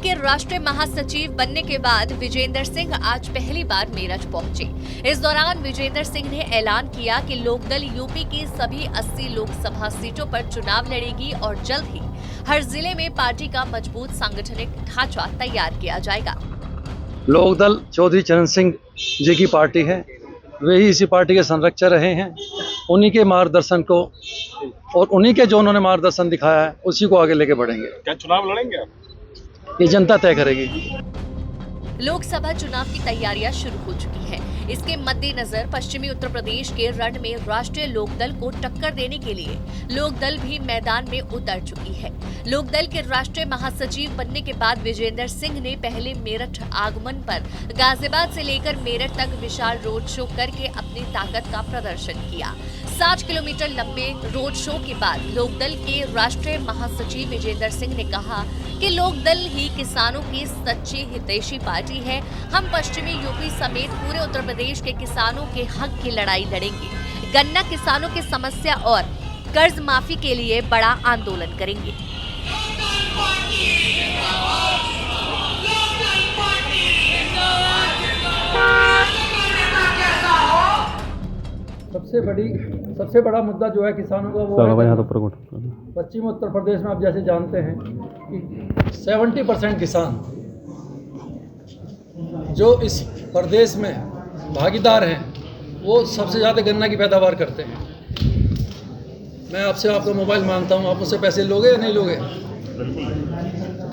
के राष्ट्रीय महासचिव बनने के बाद विजेंद्र सिंह आज पहली बार मेरठ पहुंचे। इस दौरान विजेंद्र सिंह ने ऐलान किया कि लोकदल यूपी की सभी 80 लोकसभा सीटों पर चुनाव लड़ेगी और जल्द ही हर जिले में पार्टी का मजबूत सांगठनिक ढांचा तैयार किया जाएगा। लोकदल चौधरी चरण सिंह जी की पार्टी है, वे ही इसी पार्टी के संरक्षक रहे हैं। उन्हीं के मार्गदर्शन को और उन्हीं के जो उन्होंने मार्गदर्शन दिखाया है उसी को आगे लेके बढ़ेंगे। क्या चुनाव लड़ेंगे आप? ये जनता तय करेगी। लोकसभा चुनाव की तैयारियां शुरू हो चुकी हैं। इसके मद्देनजर पश्चिमी उत्तर प्रदेश के रण में राष्ट्रीय लोकदल को टक्कर देने के लिए लोकदल भी मैदान में उतर चुकी है। लोकदल के राष्ट्रीय महासचिव बनने के बाद विजेंद्र सिंह ने पहले मेरठ आगमन पर गाजियाबाद से लेकर मेरठ तक विशाल रोड शो करके अपनी ताकत का प्रदर्शन किया। 60 किलोमीटर लंबे रोड शो के बाद लोकदल के राष्ट्रीय महासचिव विजेंद्र सिंह ने कहा कि लोकदल ही किसानों की सच्ची हितैषी पार्टी है। हम पश्चिमी यूपी समेत पूरे उत्तर प्रदेश के किसानों के हक की लड़ाई लड़ेंगे। गन्ना किसानों की समस्या और कर्ज माफी के लिए बड़ा आंदोलन करेंगे। सबसे बड़ा मुद्दा जो है किसानों का वो है पश्चिम उत्तर प्रदेश में आप जैसे जानते हैं कि 70% किसान जो इस प्रदेश में भागीदार हैं वो सबसे ज़्यादा गन्ना की पैदावार करते हैं। मैं आपसे आपका मोबाइल मांगता हूँ, आप मुझसे पैसे लोगे या नहीं लोगे?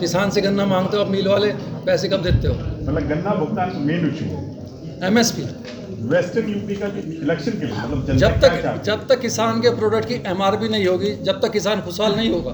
किसान से गन्ना मांगते हो, आप मिल वाले पैसे कब देते हो? मतलब गन्ना भुगतान मेन इशू है। MSP वेस्टर्न यूपी का इलेक्शन के लिए मतलब जब तक किसान के प्रोडक्ट की MRP नहीं होगी, जब तक किसान खुशहाल नहीं होगा।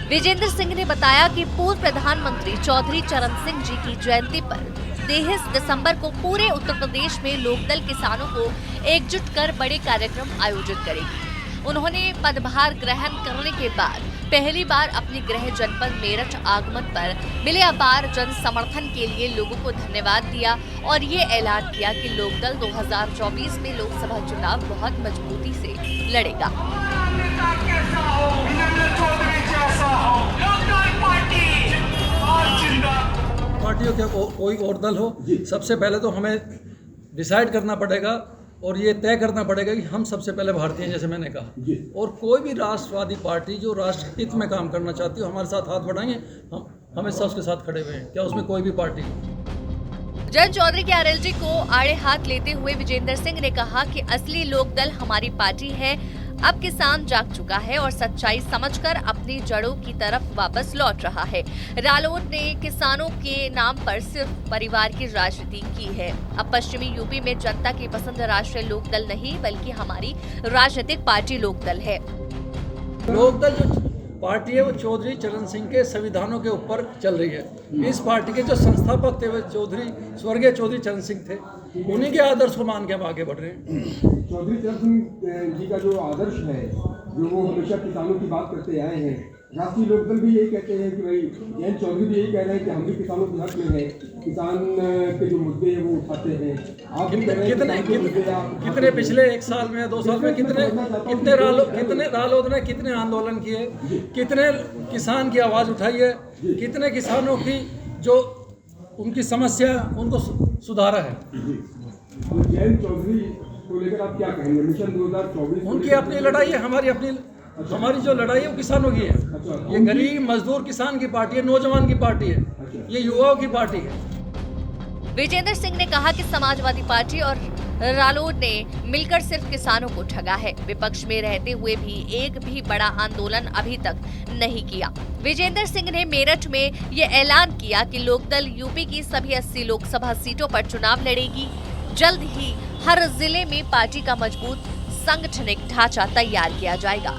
विजेंद्र सिंह ने बताया कि पूर्व प्रधानमंत्री चौधरी चरण सिंह जी की जयंती पर 23 दिसंबर को पूरे उत्तर प्रदेश में लोकदल किसानों को एकजुट कर बड़े कार्यक्रम आयोजित करेगी। उन्होंने पदभार ग्रहण करने के बाद पहली बार अपने गृह जनपद मेरठ आगमन पर मिले अपार जन समर्थन के लिए लोगों को धन्यवाद दिया और ये ऐलान किया कि लोकदल 2024 में लोकसभा चुनाव बहुत मजबूती से लड़ेगा। पार्टियों के कोई और दल हो, सबसे पहले तो हमें डिसाइड करना पड़ेगा और ये तय करना पड़ेगा कि हम सबसे पहले भारतीय हैं, जैसे मैंने कहा। और कोई भी राष्ट्रवादी पार्टी जो राष्ट्र हित में काम करना चाहती हो हमारे साथ हाथ बढ़ाएंगे, हम हमेशा उसके साथ खड़े हुए हैं। क्या उसमें कोई भी पार्टी? जन चौधरी के आरएलडी को आड़े हाथ लेते हुए विजेंद्र सिंह ने कहा कि असली लोकदल हमारी पार्टी है। अब किसान जाग चुका है और सच्चाई समझकर अपनी जड़ों की तरफ वापस लौट रहा है। रालोद ने किसानों के नाम पर सिर्फ परिवार की राजनीति की है। अब पश्चिमी यूपी में जनता की पसंद राष्ट्रीय लोकदल नहीं बल्कि हमारी राजनीतिक पार्टी लोकदल है। लोकदल जो पार्टी है वो चौधरी चरण सिंह के संविधानों के ऊपर चल रही है। इस पार्टी के जो संस्थापक थे वो स्वर्गीय चौधरी चरण सिंह थे, उन्हीं के आदर्श को मान के हम आगे बढ़ रहे हैं। चौधरी चरण सिंह जी का जो आदर्श है, जो वो हमेशा किसानों की बात करते आए हैं, राष्ट्रीय लोकदल भी यही कहते हैं कि भाई जयंत चौधरी भी यही कह रहे हैं कि हम भी किसानों के हक में हैं, किसान के जो मुद्दे हैं वो उठाते हैं। आप कितने पिछले 1 साल में 2 साल में कितने रालोद ने कितने आंदोलन किए, कितने किसान की आवाज़ उठाई है, कितने किसानों की जो उनकी समस्या उनको सुधारा है। जयंत चौधरी को लेकर आप क्या कहेंगे? मिशन 2024 उनकी अपनी लड़ाई है, हमारी जो लड़ाई है वो किसानों की है। ये गरीब मजदूर किसान की पार्टी है, नौजवान की पार्टी है, ये युवाओं की पार्टी है। विजेंद्र सिंह ने कहा कि समाजवादी पार्टी और रालोद ने मिलकर सिर्फ किसानों को ठगा है। विपक्ष में रहते हुए भी एक भी बड़ा आंदोलन अभी तक नहीं किया। विजेंद्र सिंह ने मेरठ में ये ऐलान किया कि लोकदल यूपी की सभी 80 लोकसभा सीटों पर चुनाव लड़ेगी। जल्द ही हर जिले में पार्टी का मजबूत सांगठनिक ढांचा तैयार किया जाएगा।